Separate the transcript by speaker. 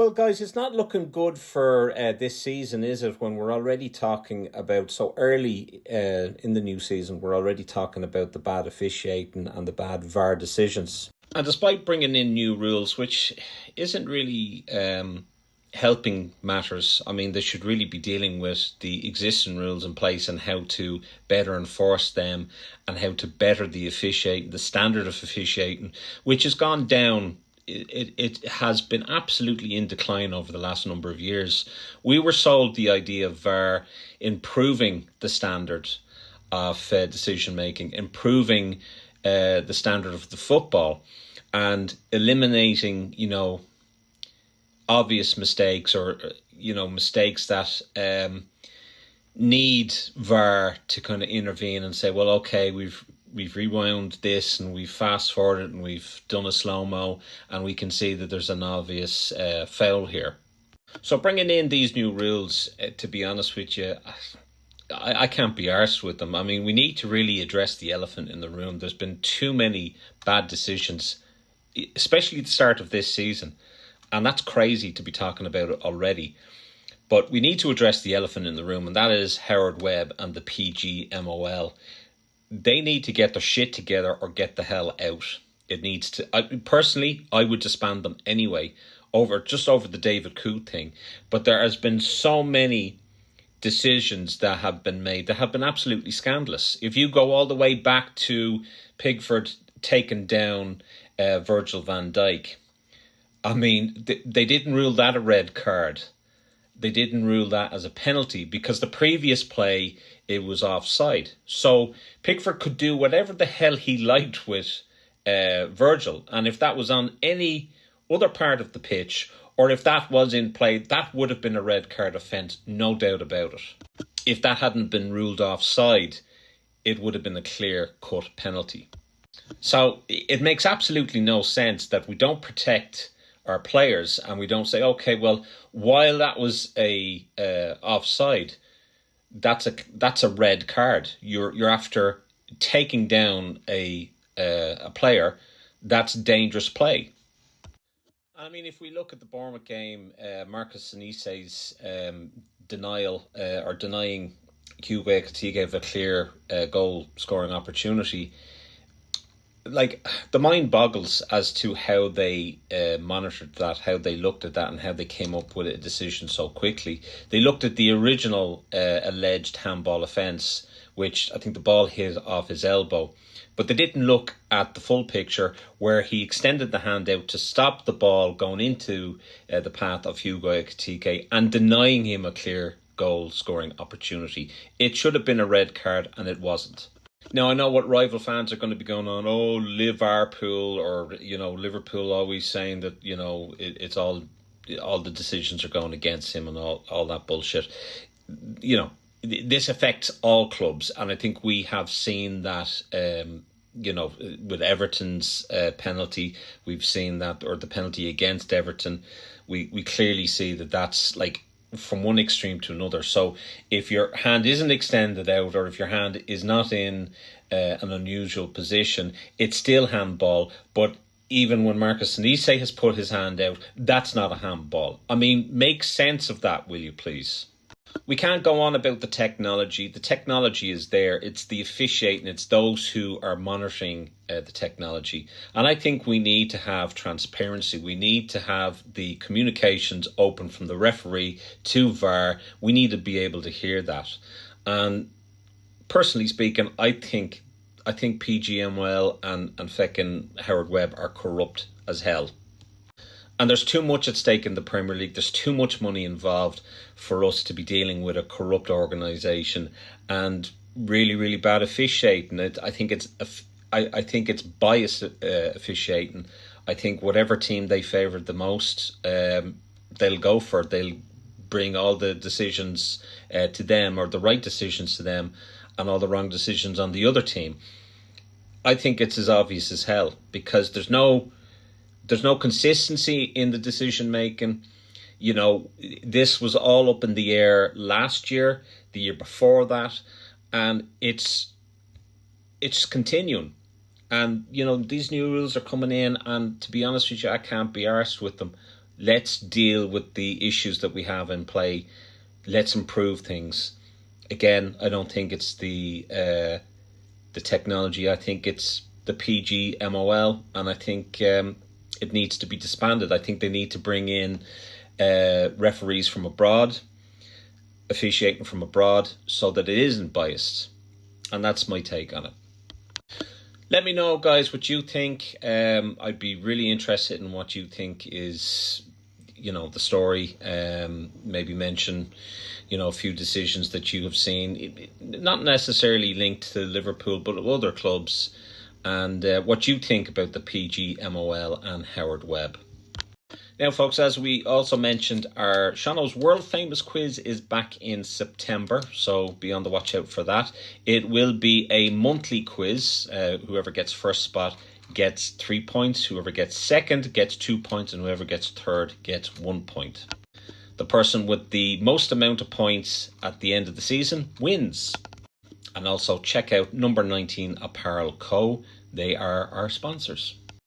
Speaker 1: Well, guys, it's not looking good for this season, is it? When we're already talking about so early in the new season, we're already talking about the bad officiating and the bad VAR decisions. And despite bringing in new rules, which isn't really helping matters, I mean, they should really be dealing with the existing rules in place and how to better enforce them and how to better the officiating, the standard of officiating, which has gone down. It has been absolutely in decline over the last number of years. We were sold the idea of VAR improving the standard of decision making, improving the standard of the football, and eliminating, obvious mistakes or mistakes that need VAR to kind of intervene and say, well, okay, we've rewound this and we've fast forwarded and we've done a slow-mo and we can see that there's an obvious foul here. So bringing in these new rules, to be honest with you, I can't be arsed with them. I mean, we need to really address the elephant in the room. There's been too many bad decisions, especially at the start of this season. And that's crazy to be talking about it already. But we need to address the elephant in the room, and that is Howard Webb and the PGMOL. They need to get their shit together or get the hell out. It needs to. Personally, I would disband them anyway, over the David Coote thing. But there has been so many decisions that have been made that have been absolutely scandalous. If you go all the way back to Pickford taking down Virgil van Dijk, I mean, they didn't rule that a red card. They didn't rule that as a penalty because the previous play, it was offside. So Pickford could do whatever the hell he liked with Virgil. And if that was on any other part of the pitch, or if that was in play, that would have been a red card offence, no doubt about it. If that hadn't been ruled offside, it would have been a clear-cut penalty. So it makes absolutely no sense that we don't protect our players and we don't say, okay, well, while that was a offside, that's a red card. You're after taking down a player. That's dangerous play. I mean, if we look at the Bournemouth game, Marcus Sinise's denial or denying Hugo Ekitike of a clear goal scoring opportunity, like, the mind boggles as to how they monitored that, how they looked at that, and how they came up with a decision so quickly. They looked at the original alleged handball offence, which I think the ball hit off his elbow, but they didn't look at the full picture where he extended the hand out to stop the ball going into the path of Hugo Ekitike and denying him a clear goal scoring opportunity. It should have been a red card and it wasn't. Now, I know what rival fans are going to be going on, oh, Liverpool, or, Liverpool always saying that, it's all the decisions are going against him and all that bullshit. This affects all clubs. And I think we have seen that, with Everton's penalty, we've seen that, or the penalty against Everton. We clearly see that that's like from one extreme to another. So if your hand isn't extended out, or if your hand is not in an unusual position, it's still handball. But even when Marcus Sinise has put his hand out, that's not a handball. I mean, make sense of that, will you please? We can't go on about the technology. The technology is there. It's the officiating. It's those who are monitoring the technology. And I think we need to have transparency. We need to have the communications open from the referee to VAR. We need to be able to hear that. And personally speaking, I think PGMOL and feckin' Howard Webb are corrupt as hell. And there's too much at stake in the Premier League. There's too much money involved for us to be dealing with a corrupt organisation and really, really bad officiating. I think it's biased officiating. I think whatever team they favoured the most, they'll go for it. They'll bring all the decisions to them, or the right decisions to them, and all the wrong decisions on the other team. I think it's as obvious as hell, because there's no consistency in the decision making. This was all up in the air last year, the year before that, and it's continuing. And these new rules are coming in, and to be honest with you, I can't be arsed with them. Let's deal with the issues that we have in play. Let's improve things. Again, I don't think it's the technology. I think it's the PGMOL, and I think it needs to be disbanded. I think they need to bring in referees from abroad, officiating from abroad, so that it isn't biased. And that's my take on it. Let me know, guys, what you think. I'd be really interested in what you think is, the story. Maybe mention, a few decisions that you have seen, not necessarily linked to Liverpool, but other clubs, and what you think about the PGMOL and Howard Webb. Now, folks, as we also mentioned, our Shawno's world famous quiz is back in September, so be on the watch out for that. It will be a monthly quiz. Whoever gets first spot gets 3 points, whoever gets second gets 2 points, and whoever gets third gets 1 point. The person with the most amount of points at the end of the season wins. And also check out Number 19 Apparel Co. They are our sponsors.